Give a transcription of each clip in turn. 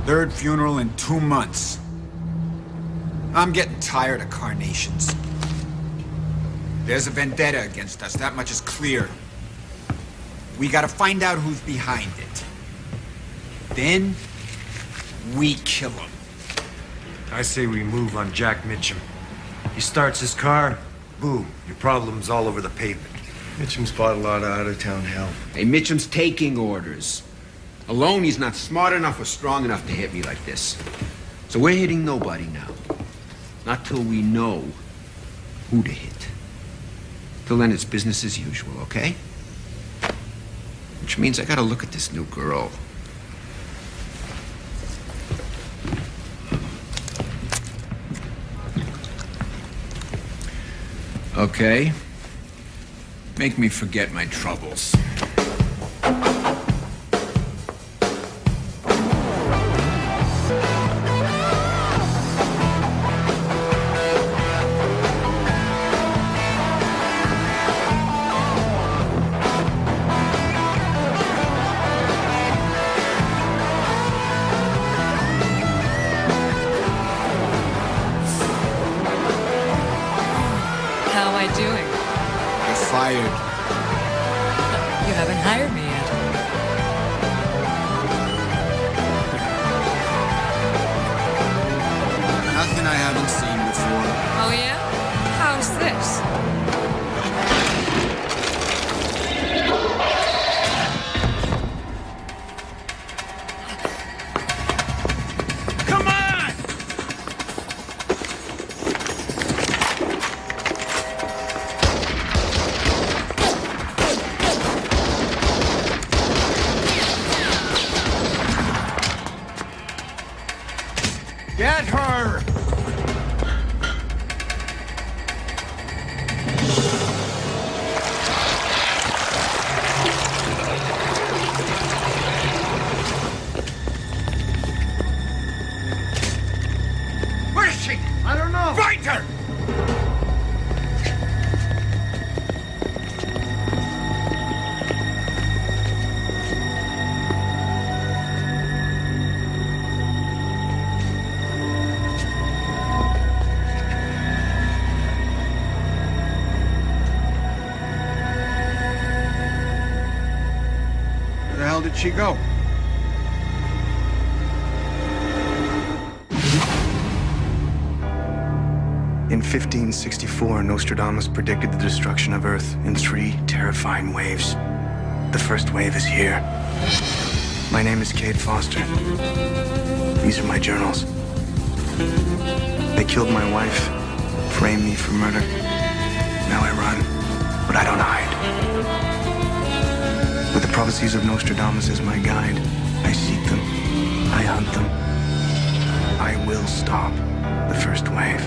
Third funeral in 2 months. I'm getting tired of carnations. There's a vendetta against us, that much is clear. We gotta find out who's behind it. Then, we kill him. I say we move on Jack Mitchum. He starts his car, boom, your problem's all over the pavement. Mitchum's bought a lot of out-of-town hell. Hey, Mitchum's taking orders. Alone, he's not smart enough or strong enough to hit me like this. So we're hitting nobody now. Not till we know who to hit. Till then, it's business as usual, okay? Which means I gotta look at this new girl. Okay. Make me forget my troubles. How am I doing? You're fired. You haven't hired me yet. Nothing I haven't seen before. Oh yeah? How's this? Come on! Get her! Where is she? I don't know. Find her! Where the hell did she go? In 1564, Nostradamus predicted the destruction of Earth in 3 terrifying waves. The first wave is here. My name is Cade Foster. These are my journals. They killed my wife, framed me for murder. Now I run, but I don't hide. With the prophecies of Nostradamus as my guide, I seek them, I hunt them. I will stop the first wave.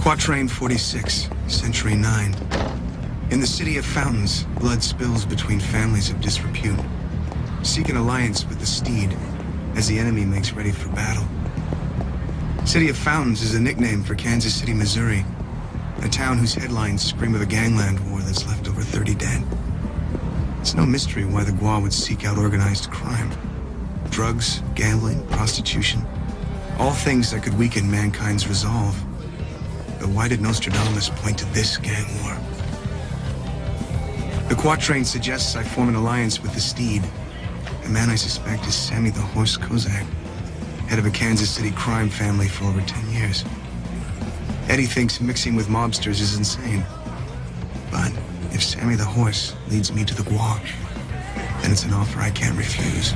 Quatrain 46, Century 9. In the city of fountains, blood spills between families of disrepute. Seek an alliance with the steed, as the enemy makes ready for battle. City of Fountains is a nickname for Kansas City, Missouri, a town whose headlines scream of a gangland war that's left over 30 dead. It's no mystery why the Gua would seek out organized crime. Drugs, gambling, prostitution, all things that could weaken mankind's resolve. But why did Nostradamus point to this gang war? The quatrain suggests I form an alliance with the steed. A man I suspect is Sammy the Horse Kozak, head of a Kansas City crime family for over 10 years. Eddie thinks mixing with mobsters is insane. But if Sammy the Horse leads me to the Gua, then it's an offer I can't refuse.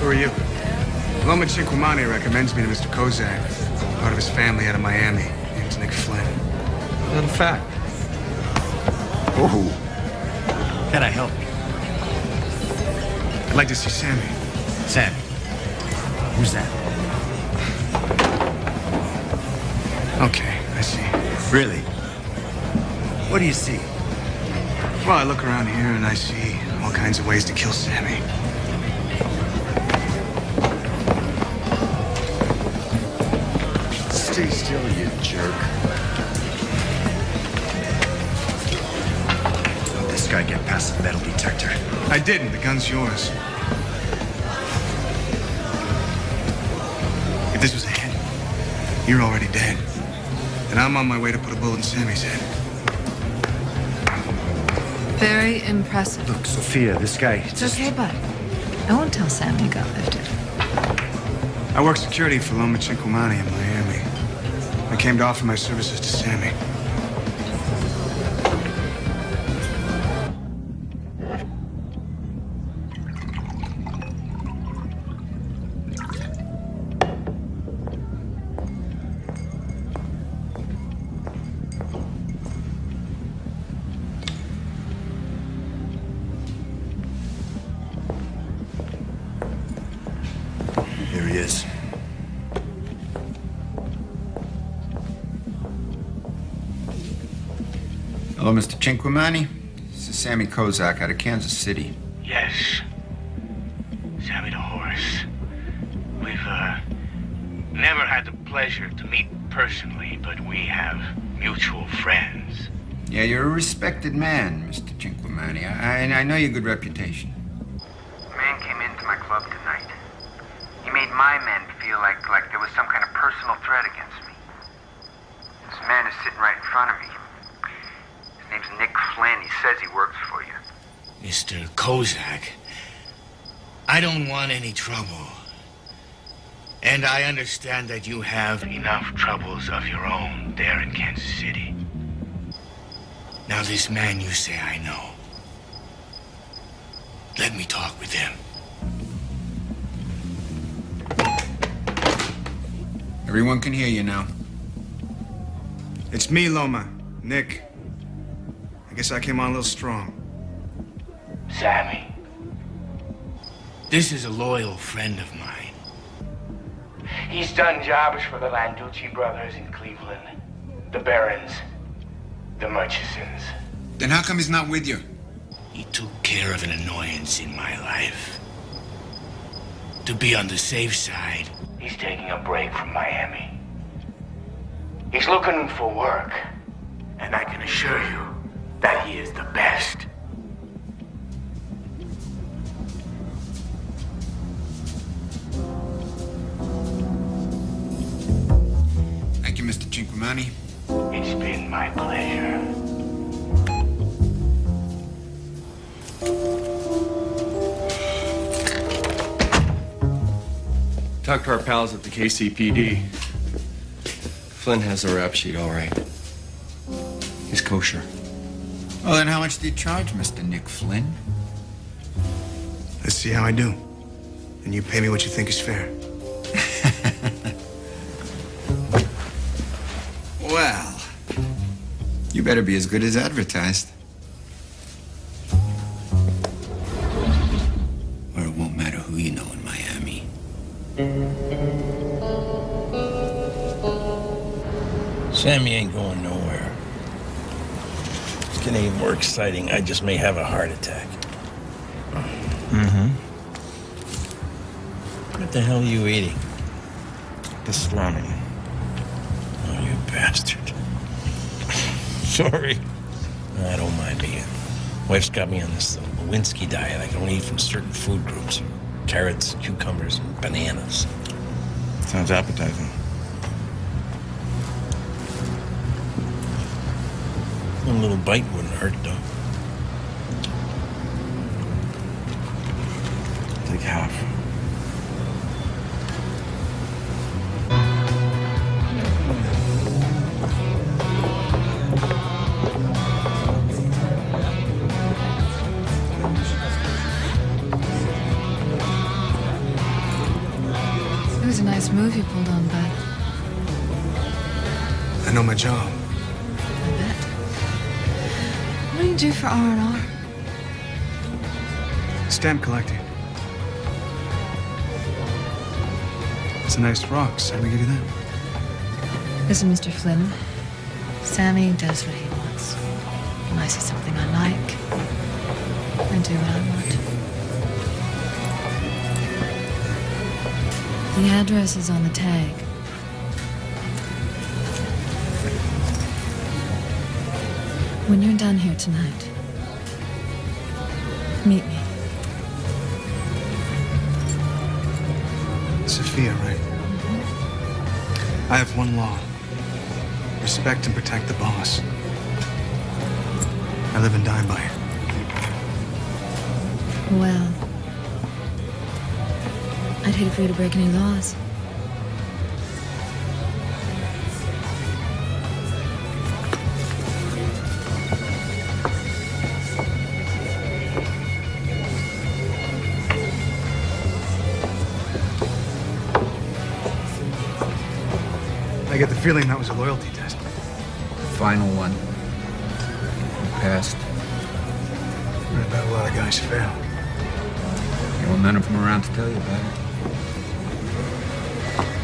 Who are you? Loma Cinquemani recommends me to Mr. Kozak. Part of his family out of Miami. Name's Nick Flynn. Little fact. Oh. Can I help you? I'd like to see Sammy. Sammy. Who's that? Okay, I see. Really? What do you see? Well, I look around here and I see all kinds of ways to kill Sammy. Stay still, you jerk. How'd this guy get past the metal detector? I didn't. The gun's yours. If this was a hit, you're already dead. And I'm on my way to put a bullet in Sammy's head. Very impressive. Look, Sophia, this guy... It's okay, bud. I won't tell Sam you got lifted. I work security for Loma Cinquemani in Miami. I came to offer my services to Sammy. Here he is. Hello, Mr. Cinquemani. This is Sammy Kozak out of Kansas City. Yes. Sammy the Horse. We've, never had the pleasure to meet personally, but we have mutual friends. Yeah, you're a respected man, Mr. Cinquemani. I know your good reputation. A man came into my club tonight. He made my men feel like there was some kind of personal threat against me. This man is sitting right in front of me. His name's Nick Flynn. He says he works for you. Mr. Kozak, I don't want any trouble. And I understand that you have enough troubles of your own there in Kansas City. Now, this man you say I know. Let me talk with him. Everyone can hear you now. It's me, Loma. Nick. I guess I came on a little strong. Sammy, this is a loyal friend of mine. He's done jobs for the Landucci brothers in Cleveland, the Barons, the Murchisons. Then how come he's not with you? He took care of an annoyance in my life. To be on the safe side, he's taking a break from Miami. He's looking for work, and I can assure you that he is the best. Thank you, Mr. Cinquemani. It's been my pleasure. Talked to our pals at the KCPD. Flynn has a rap sheet, all right. He's kosher. Well, then how much do you charge, Mr. Nick Flynn? Let's see how I do. And you pay me what you think is fair. Well, you better be as good as advertised. Or it won't matter who you know in Miami. Sammy ain't going nowhere. It's getting even more exciting. I just may have a heart attack. What the hell are you eating? Pastrami. Oh, you bastard. Sorry. I don't mind me. Wife's got me on this Lewinsky diet. I can only eat from certain food groups. Carrots, cucumbers, and bananas. Sounds appetizing. A little bite wouldn't hurt, though. Take half. It was a nice move you pulled on, Bud. I know my job. I bet. What do you do for R&R? Stamp collecting. It's a nice rocks. How do we give you that? Listen, Mr. Flynn. Sammy does what he wants. When I see something I like, I do what I want. The address is on the tag. When you're done here tonight, meet me. Sophia, right? I have one law. Respect and protect the boss. I live and die by it. Well, I'd hate for you to break any laws. I get the feeling that was a loyalty test. Final one. Passed. I bet a lot of guys fail. Well, none of them around to tell you about it.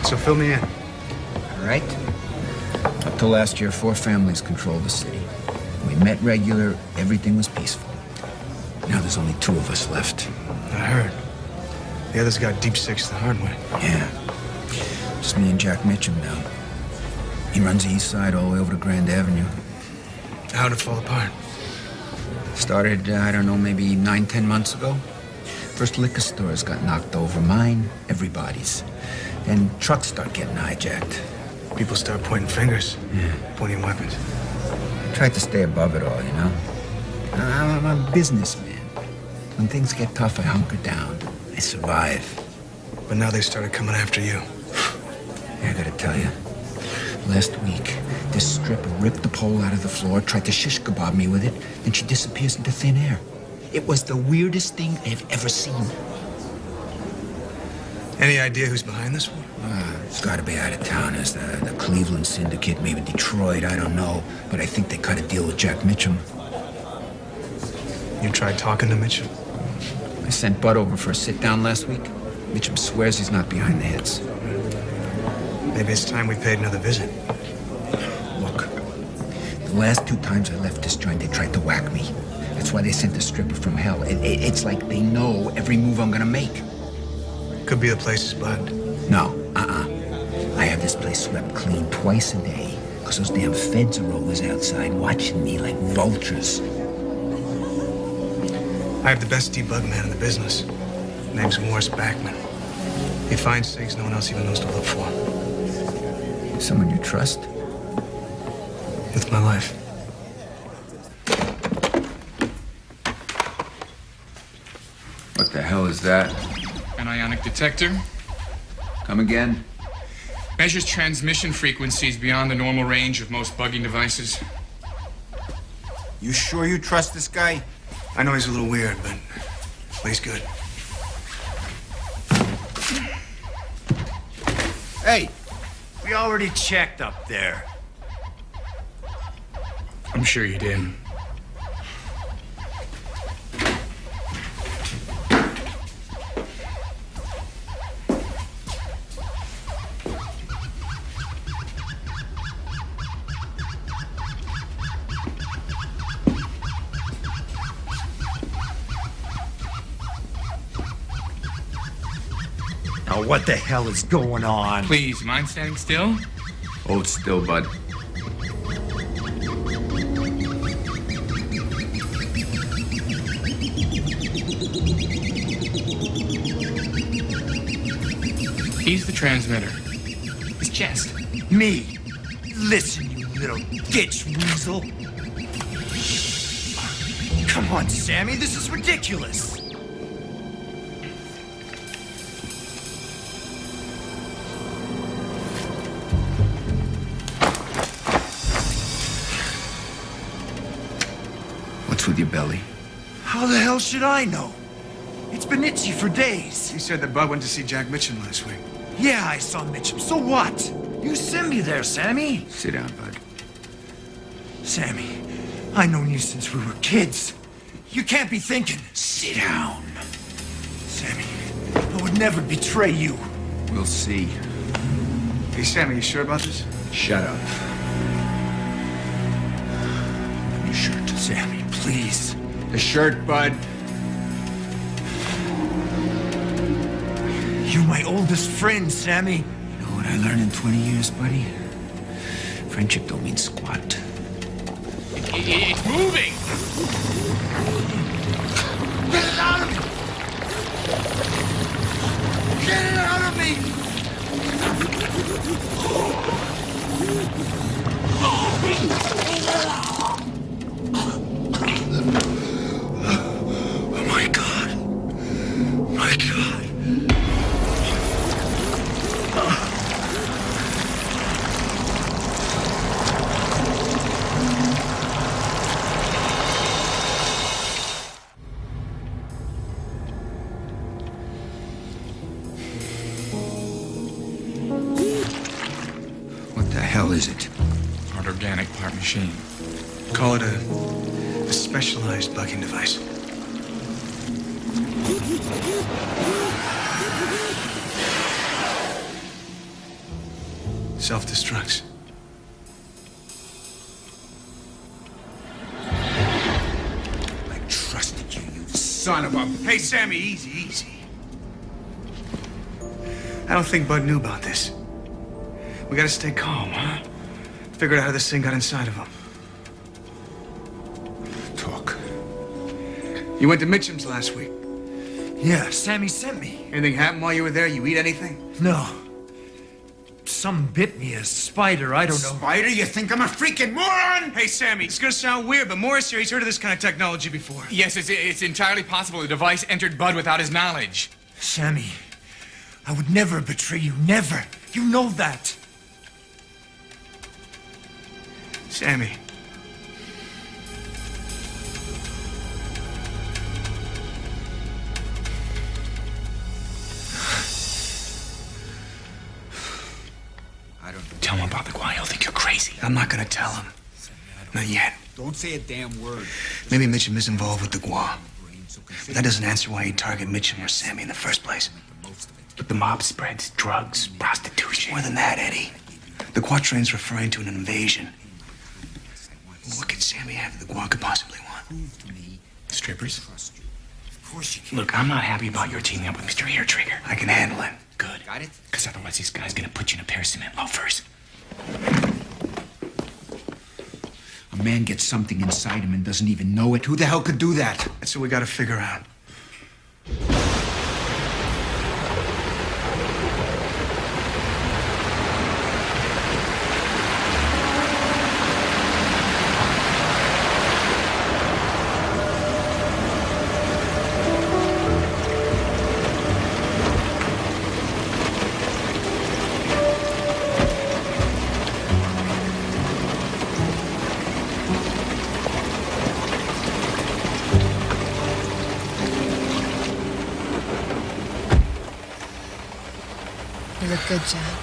So fill me in. All right? Up to last year, 4 families controlled the city. We met regular, everything was peaceful. Now there's only 2 of us left. I heard. The others got deep six the hard way. Yeah. Just me and Jack Mitchum now. He runs the east side all the way over to Grand Avenue. How'd it fall apart? Started, I don't know, maybe 9, 10 months ago. First liquor stores got knocked over. Mine, everybody's. Then trucks start getting hijacked. People start pointing fingers. Yeah. Pointing weapons. Tried to stay above it all, you know? I'm a businessman. When things get tough, I hunker down. I survive. But now they started coming after you. I gotta tell you, last week, this stripper ripped the pole out of the floor, tried to shish kebab me with it, then she disappears into thin air. It was the weirdest thing I've ever seen. Any idea who's behind this one? It's gotta be out of towners, the Cleveland Syndicate, maybe Detroit, I don't know. But I think they cut a deal with Jack Mitchum. You tried talking to Mitchell? I sent Bud over for a sit-down last week. Mitchum swears he's not behind the hits. Maybe it's time we paid another visit. Look, the last 2 times I left this joint, they tried to whack me. That's why they sent the stripper from hell. It's like they know every move I'm gonna make. Could be the place's bud. No, I have this place swept clean twice a day, because those damn feds are always outside watching me like vultures. I have the best debug man in the business. Name's Morris Backman. He finds things no one else even knows to look for. Someone you trust? With my life. What the hell is that? An ionic detector. Come again? Measures transmission frequencies beyond the normal range of most bugging devices. You sure you trust this guy? I know he's a little weird, but he's good. Hey, We already checked up there. I'm sure you did. Now, what the hell is going on? Please, you mind standing still? Hold still, bud. He's the transmitter. His chest. Me? Listen, you little ditch weasel. Come on, Sammy, this is ridiculous. What's with your belly? How the hell should I know? It's been itchy for days. He said that Bud went to see Jack Mitchum last week. Yeah, I saw Mitchum. So what? You sent me there, Sammy. Sit down, bud. Sammy, I've known you since we were kids. You can't be thinking. Sit down. Sammy, I would never betray you. We'll see. Hey, Sammy, you sure about this? Shut up. Your shirt, Sammy, please. The shirt, bud. You're my oldest friend, Sammy. You know what I learned in 20 years, buddy? Friendship don't mean squat. It's moving! Get it out of me! Get it out of me! Oh my God. My God. What the hell is it? Part organic, part machine. Call it a specialized bugging device. Self-destructs. I trusted you, you son of a... Hey, Sammy, easy, easy. I don't think Bud knew about this. We gotta stay calm, huh? Figure out how this thing got inside of him. Talk. You went to Mitchum's last week. Yeah, Sammy sent me. Anything happened while you were there? You eat anything? No. Some bit me, a spider, I don't know. Spider, you think I'm a freaking moron? Hey, Sammy, it's gonna sound weird, but Morris here, he's heard of this kind of technology before. Yes, it's entirely possible the device entered Bud without his knowledge. Sammy, I would never betray you, never. You know that. Sammy. I don't know. Tell him about the guy. He'll think you're crazy. I'm not gonna tell him. Not yet. Don't say a damn word. Maybe Mitchum is involved with the Gua. But that doesn't answer why he'd target Mitchum or Sammy in the first place. But the mob spreads drugs, prostitution. More than that, Eddie. The Quatrain's referring to an invasion. What could Sammy have that the Gua could possibly want? Strippers? Of course you can. Look, I'm not happy about your teaming up with Mr. Hair Trigger. I can handle it. Good. Got it? Because otherwise this guy's gonna put you in a pair of cement loafers. A man gets something inside him and doesn't even know it. Who the hell could do that? That's what we gotta figure out. You look good, Jack.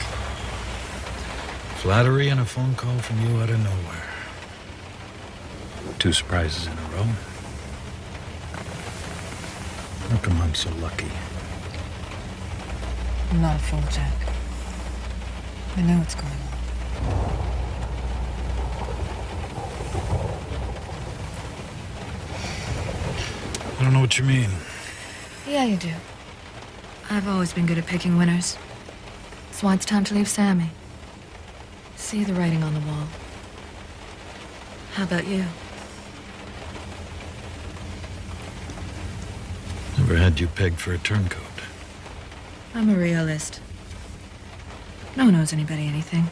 Flattery and a phone call from you out of nowhere. 2 surprises in a row. How come I'm so lucky? I'm not a fool, Jack. I know what's going on. I don't know what you mean. Yeah, you do. I've always been good at picking winners. That's why it's time to leave Sammy. See the writing on the wall. How about you? Never had you pegged for a turncoat. I'm a realist. No one owes anybody anything.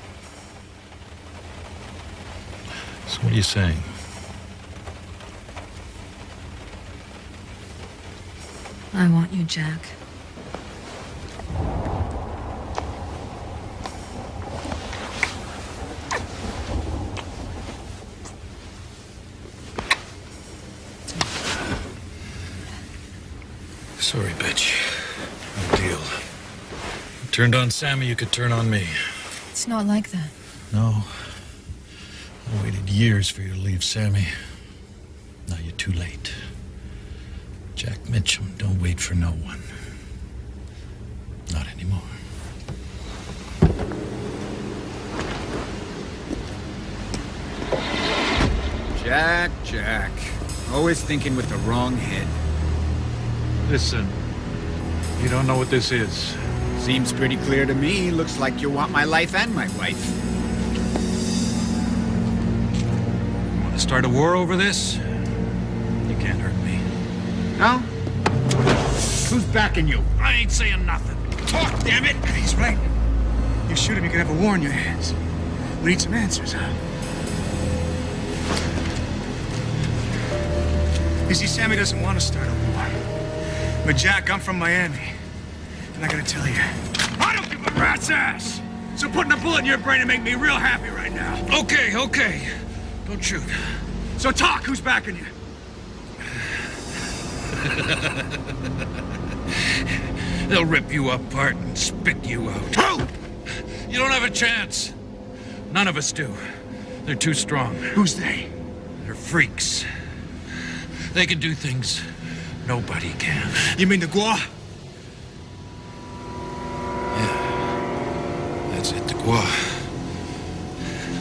So what are you saying? I want you, Jack. Sorry, bitch. No deal. turned on Sammy, you could turn on me. It's not like that. No. I waited years for you to leave Sammy. Now you're too late. Jack Mitchum don't wait for no one. Not anymore. Jack. Always thinking with the wrong head. Listen, you don't know what this is. Seems pretty clear to me. Looks like you want my life and my wife. Want to start a war over this? You can't hurt me. No? Who's backing you? I ain't saying nothing. Talk, damn it! He's right. You shoot him, you could have a war on your hands. We need some answers, huh? You see, Sammy doesn't want to start a war. But Jack, I'm from Miami. And I gotta tell you, I don't give a rat's ass! So putting a bullet in your brain would make me real happy right now. Okay. Don't shoot. so talk, who's backing you? They'll rip you apart and spit you out. Who? You don't have a chance. None of us do. They're too strong. Who's they? They're freaks. They can do things nobody can. You mean the Gua? That's it, the Gua.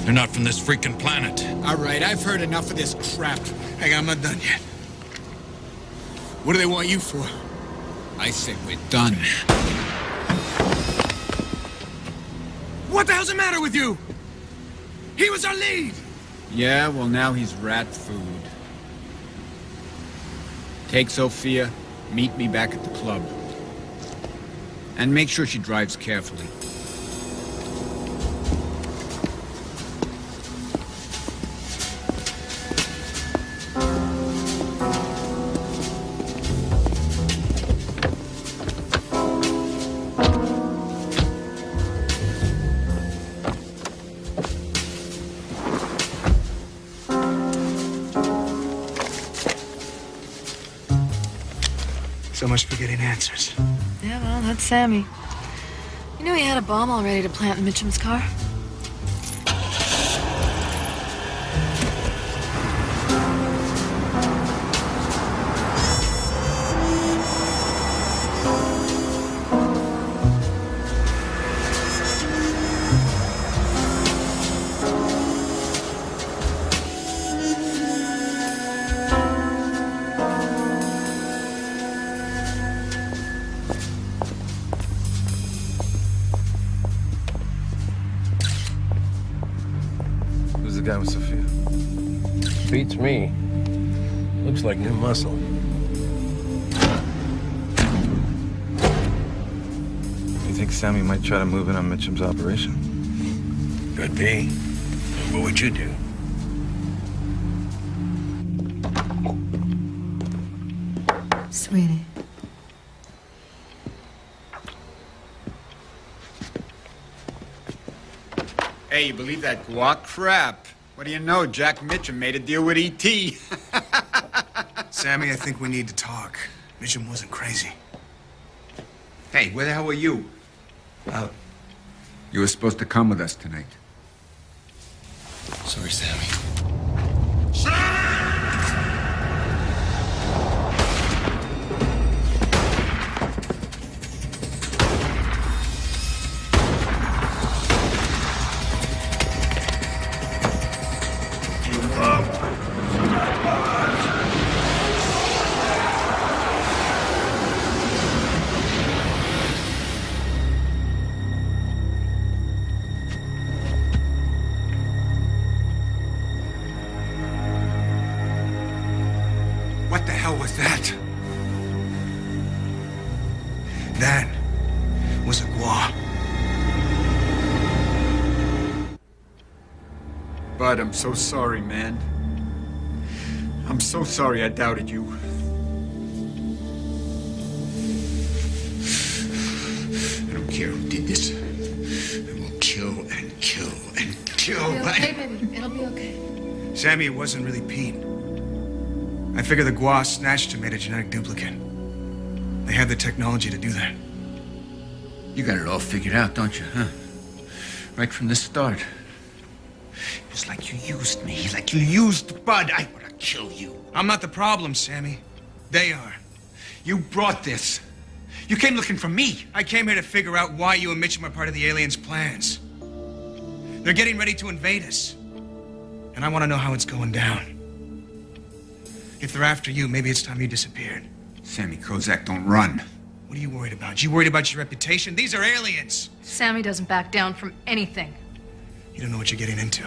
They're not from this freaking planet. All right, I've heard enough of this crap. Hang on, I'm not done yet. What do they want you for? I say we're done. What the hell's the matter with you? He was our lead! Yeah, well now he's rat food. Take Sophia, meet me back at the club. And make sure she drives carefully. So much for getting answers. Yeah, well, that's Sammy. You knew he had a bomb all ready to plant in Mitchum's car? Who's the guy with Sophia? Beats me. Looks like new muscle. You think Sammy might try to move in on Mitchum's operation? Could be. What would you do? Sweetie. Hey, you believe that guac crap? What do you know? Jack Mitchum made a deal with E.T. Sammy, I think we need to talk. Mitchum wasn't crazy. Hey, where the hell were you? Out. You were supposed to come with us tonight. Sorry, Sammy. What the hell was that? That was a Gua. Bud, I'm so sorry, man. I'm so sorry I doubted you. I don't care who did this. I will kill and kill and kill. It'll be okay, baby. It'll be okay. Sammy, it wasn't really Pete. I figure the Gua snatched and made a genetic duplicate. They have the technology to do that. You got it all figured out, don't you, huh? Right from the start. It's like you used me, like you used Bud. I would have killed you. I'm not the problem, Sammy. They are. You brought this. You came looking for me. I came here to figure out why you and Mitchum are part of the aliens' plans. They're getting ready to invade us. And I want to know how it's going down. If they're after you, maybe it's time you disappeared. Sammy Kozak, don't run. What are you worried about? You worried about your reputation? These are aliens. Sammy doesn't back down from anything. You don't know what you're getting into.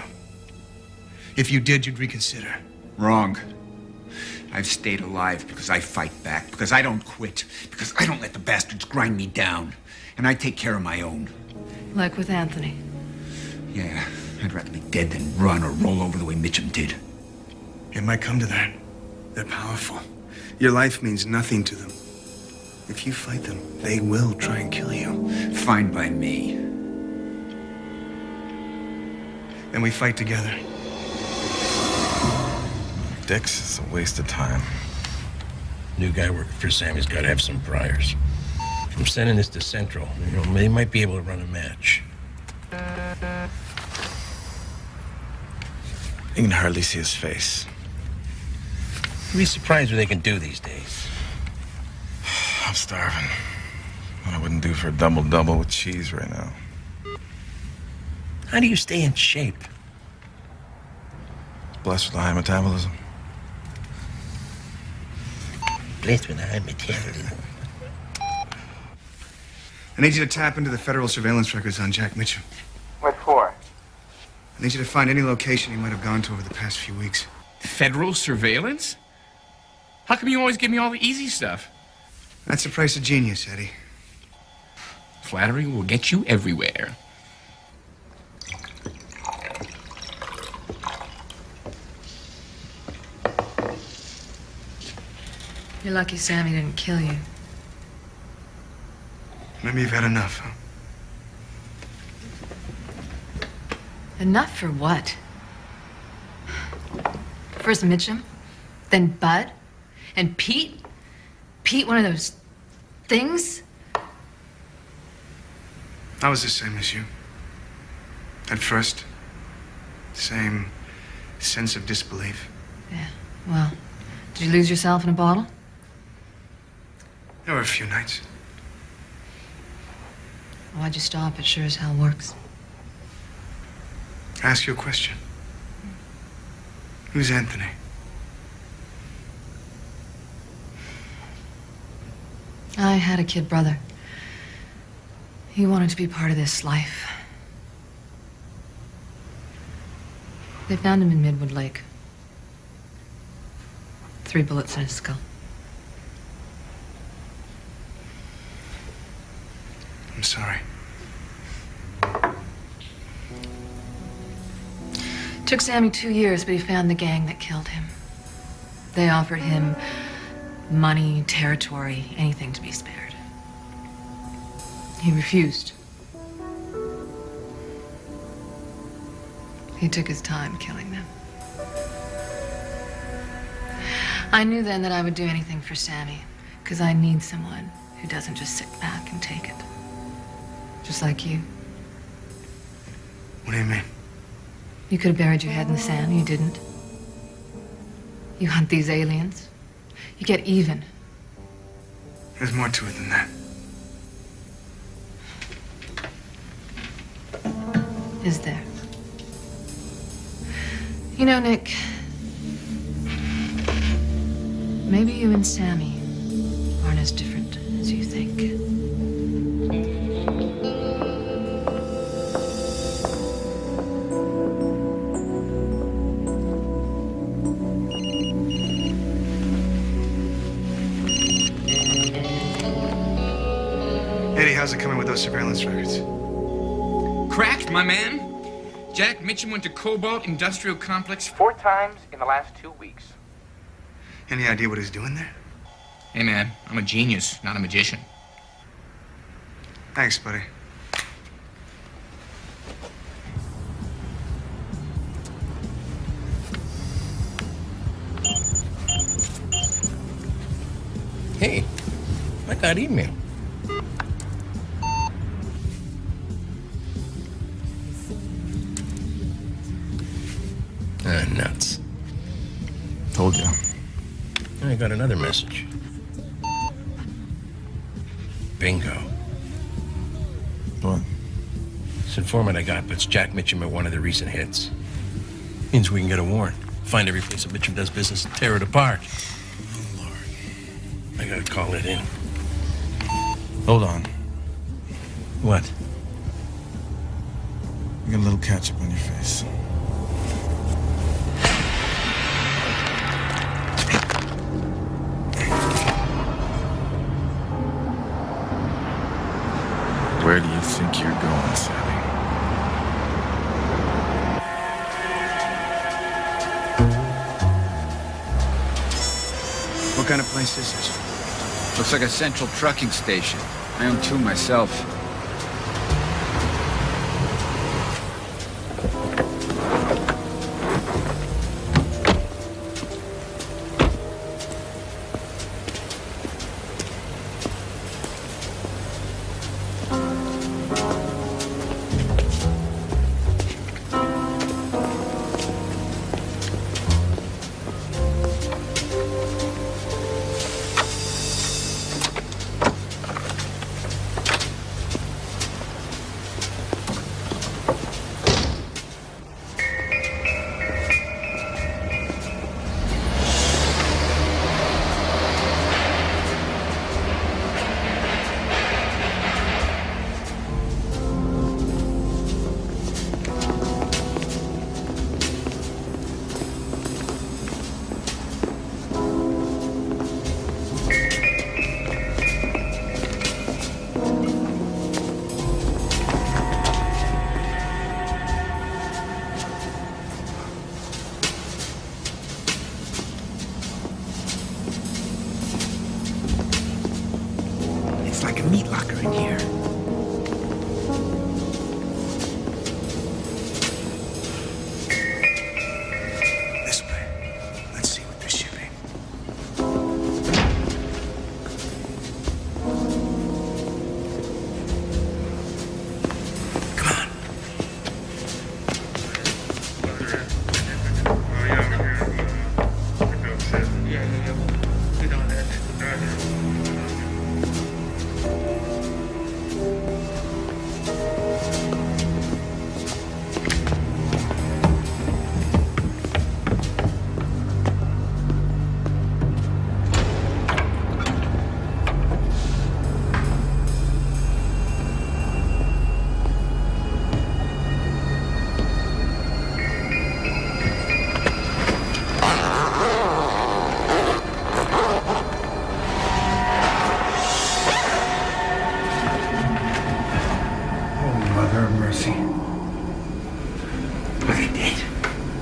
If you did, you'd reconsider. Wrong. I've stayed alive because I fight back, because I don't quit, because I don't let the bastards grind me down. And I take care of my own. Like with Anthony. Yeah, I'd rather be dead than run or roll over the way Mitchum did. It might come to that. They're powerful. Your life means nothing to them. If you fight them, they will try and kill you. Fine by me. Then we fight together. Dix is a waste of time. New guy working for Sammy's got to have some priors. I'm sending this to Central. You know, they might be able to run a match. You can hardly see his face. You'd be surprised what they can do these days. I'm starving. What I wouldn't do for a double-double with cheese right now. How do you stay in shape? Blessed with a high metabolism. Blessed with a high metabolism. I need you to tap into the federal surveillance records on Jack Mitchum. What for? I need you to find any location he might have gone to over the past few weeks. Federal surveillance? How come you always give me all the easy stuff? That's the price of genius, Eddie. Flattery will get you everywhere. You're lucky Sammy didn't kill you. Maybe you've had enough, huh? Enough for what? First Mitchum, then Bud, and Pete? Pete, one of those things? I was the same as you. At first, same sense of disbelief. Yeah, well, did you lose yourself in a bottle? There were a few nights. Why'd you stop? It sure as hell works. Ask you a question. Who's Anthony? I had a kid brother. He wanted to be part of this life. They found him in Midwood Lake. 3 bullets in his skull. I'm sorry. Took Sammy 2 years, but he found the gang that killed him. They offered him money, territory, anything to be spared. He refused. He took his time killing them. I knew then that I would do anything for Sammy, because I need someone who doesn't just sit back and take it. Just like you. What do you mean? You could have buried your head in the sand. You didn't. You hunt these aliens. You get even. There's more to it than that. Is there? You know, Nick, maybe you and Sammy aren't as different as you think. Eddie, how's it coming with those surveillance records? Cracked, my man. Jack Mitchum went to Cobalt Industrial Complex 4 times in the last 2 weeks. Any idea what he's doing there? Hey, man, I'm a genius, not a magician. Thanks, buddy. Hey, I got email. Nuts. Told you. I got another message. Bingo. What? This informant I got puts Jack Mitchum at one of the recent hits. Means we can get a warrant. Find every place that Mitchum does business and tear it apart. Oh, Lord. I gotta call it in. Hold on. What? You got a little ketchup on your face. Where do you think you're going, Sammy? What kind of place is this? Looks like a central trucking station. I own two myself. It's like a meat locker in here. This way. Let's see what they're shipping. Come on. Mother of mercy. Are they dead?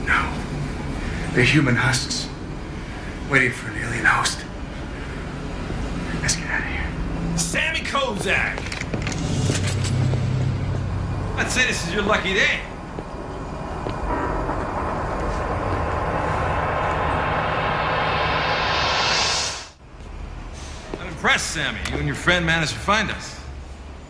No. They're human husks, waiting for an alien host. Let's get out of here. Sammy Kozak! I'd say this is your lucky day. I'm impressed, Sammy. You and your friend managed to find us.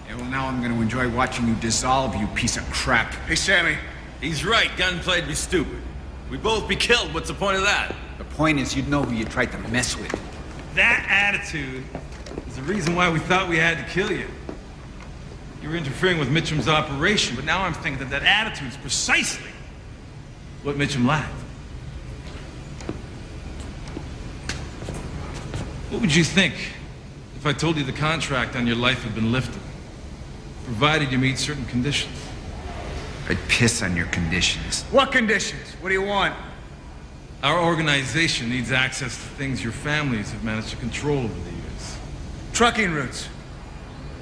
Yeah, well, now I'm gonna enjoy watching you dissolve, you piece of crap. Hey, Sammy. He's right. Gunplay'd be stupid. We'd both be killed. What's the point of that? The point is, you'd know who you tried to mess with. That attitude is the reason why we thought we had to kill you. You were interfering with Mitchum's operation, but now I'm thinking that attitude is precisely what Mitchum lacked. What would you think if I told you the contract on your life had been lifted, provided you meet certain conditions? I'd piss on your conditions. What conditions? What do you want? Our organization needs access to things your families have managed to control over the years. Trucking routes,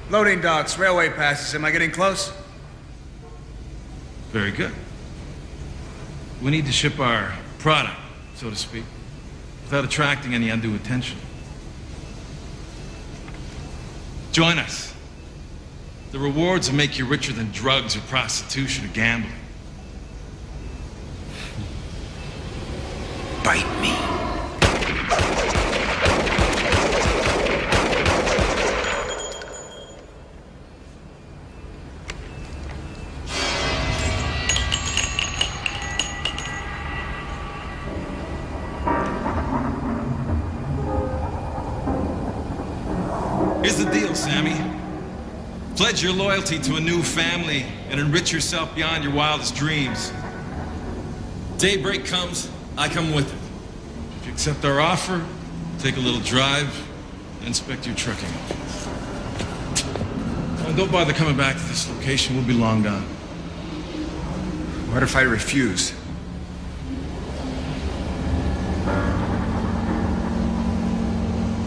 loading docks, railway passes. Am I getting close? Very good. We need to ship our product, so to speak, without attracting any undue attention. Join us. The rewards will make you richer than drugs or prostitution or gambling. Bite me. Uncle Sammy. Pledge your loyalty to a new family and enrich yourself beyond your wildest dreams. Daybreak comes, I come with it. If you accept our offer, take a little drive, and inspect your trucking options. Don't bother coming back to this location. We'll be long gone. What if I refuse?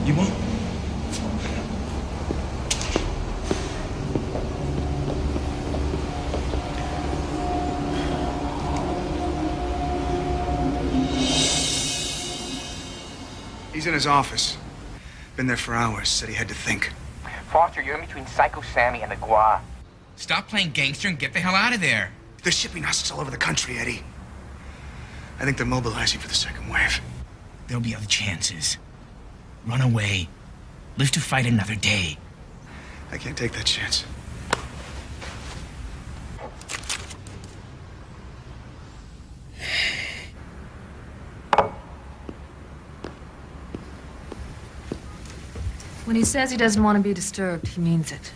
You won't. He's in his office. Been there for hours. Said he had to think. Foster, you're in between Psycho Sammy and the Gua. Stop playing gangster and get the hell out of there. They're shipping husks all over the country, Eddie. I think they're mobilizing for the second wave. There'll be other chances. Run away. Live to fight another day. I can't take that chance. When he says he doesn't want to be disturbed, he means it.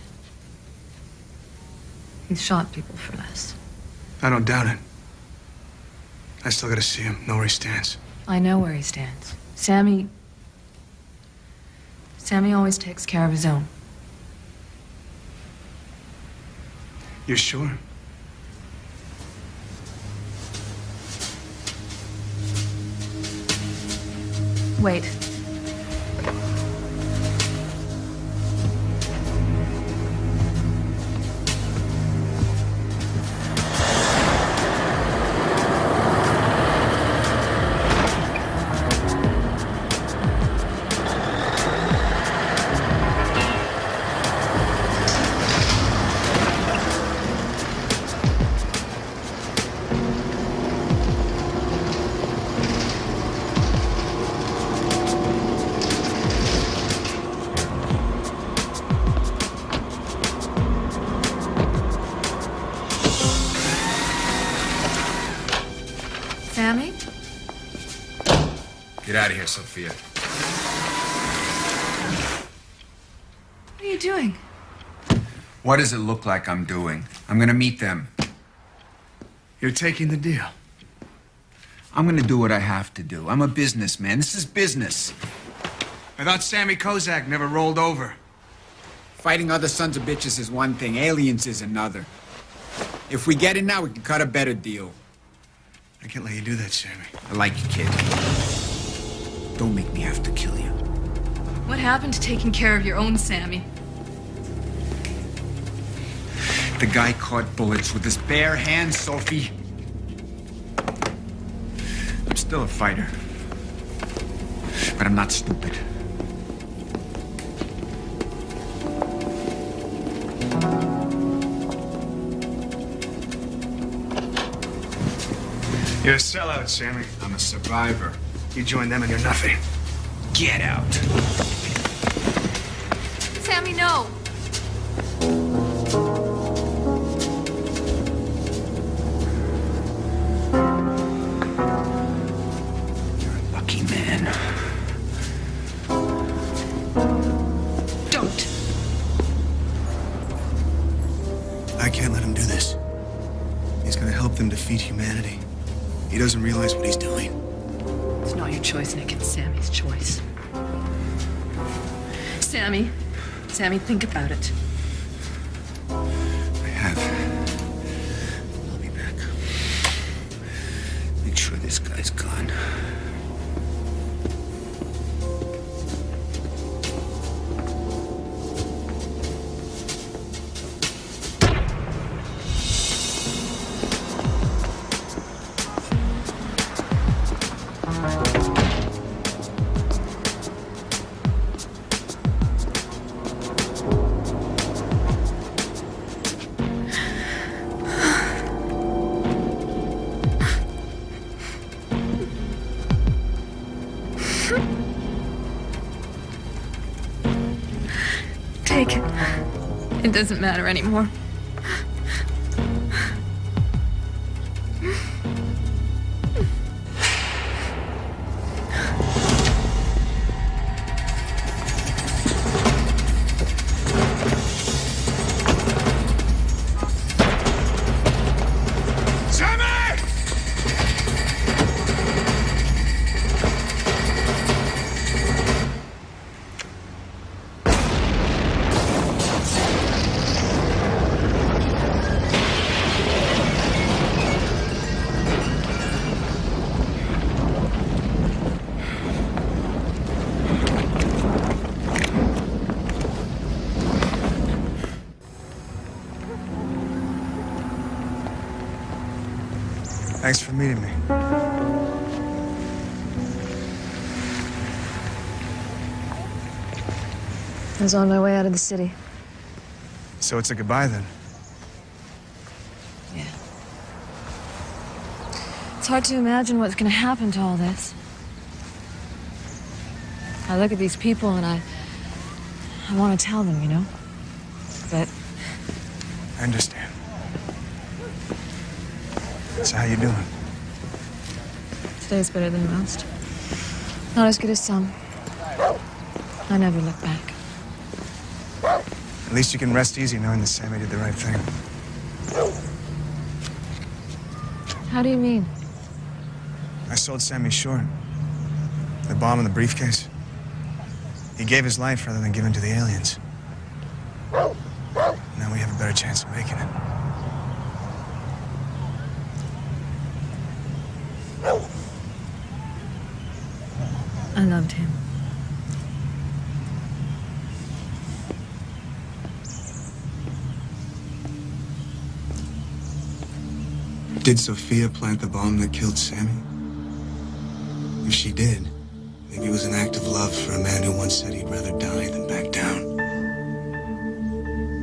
He's shot people for this. I don't doubt it. I still gotta see him, know where he stands. I know where he stands. Sammy always takes care of his own. You're sure? Wait. Sammy? Get out of here, Sophia. What are you doing? What does it look like I'm doing? I'm gonna meet them. You're taking the deal. I'm gonna do what I have to do. I'm a businessman. This is business. I thought Sammy Kozak never rolled over. Fighting other sons of bitches is one thing. Aliens is another. If we get in now, we can cut a better deal. I can't let you do that, Sammy. I like you, kid. Don't make me have to kill you. What happened to taking care of your own Sammy? The guy caught bullets with his bare hands, Sophie. I'm still a fighter. But I'm not stupid. You're a sellout, Sammy. I'm a survivor. You join them and you're nothing. Get out. Sammy, no! You're a lucky man. Don't. I can't let him do this. He's gonna help them defeat humanity. He doesn't realize what he's doing. It's not your choice, Nick. It's Sammy's choice. Sammy, think about it. I have. I'll be back. Make sure this guy's gone. Take it. It doesn't matter anymore. Thanks for meeting me. I was on my way out of the city. So it's a goodbye then? Yeah. It's hard to imagine what's gonna happen to all this. I look at these people and I want to tell them, you know? But I understand. So how you doing? today's better than most. Not as good as some. I never look back. At least you can rest easy knowing that Sammy did the right thing. How do you mean? I sold Sammy short. The bomb in the briefcase. He gave his life rather than give in to the aliens. Now we have a better chance of making it. I loved him. Did Sophia plant the bomb that killed Sammy? If she did, maybe it was an act of love for a man who once said he'd rather die than back down.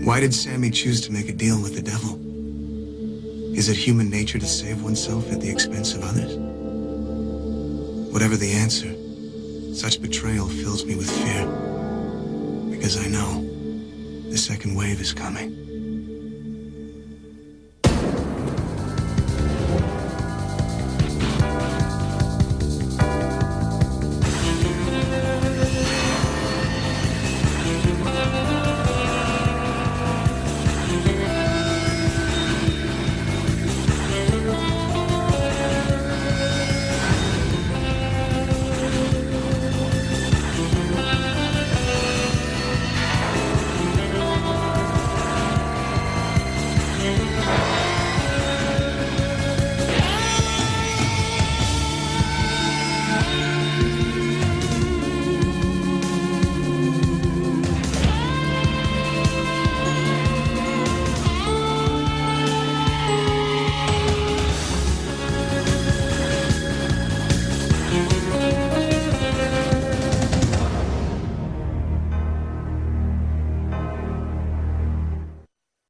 Why did Sammy choose to make a deal with the devil? Is it human nature to save oneself at the expense of others? Whatever the answer, such betrayal fills me with fear. Because I know the second wave is coming.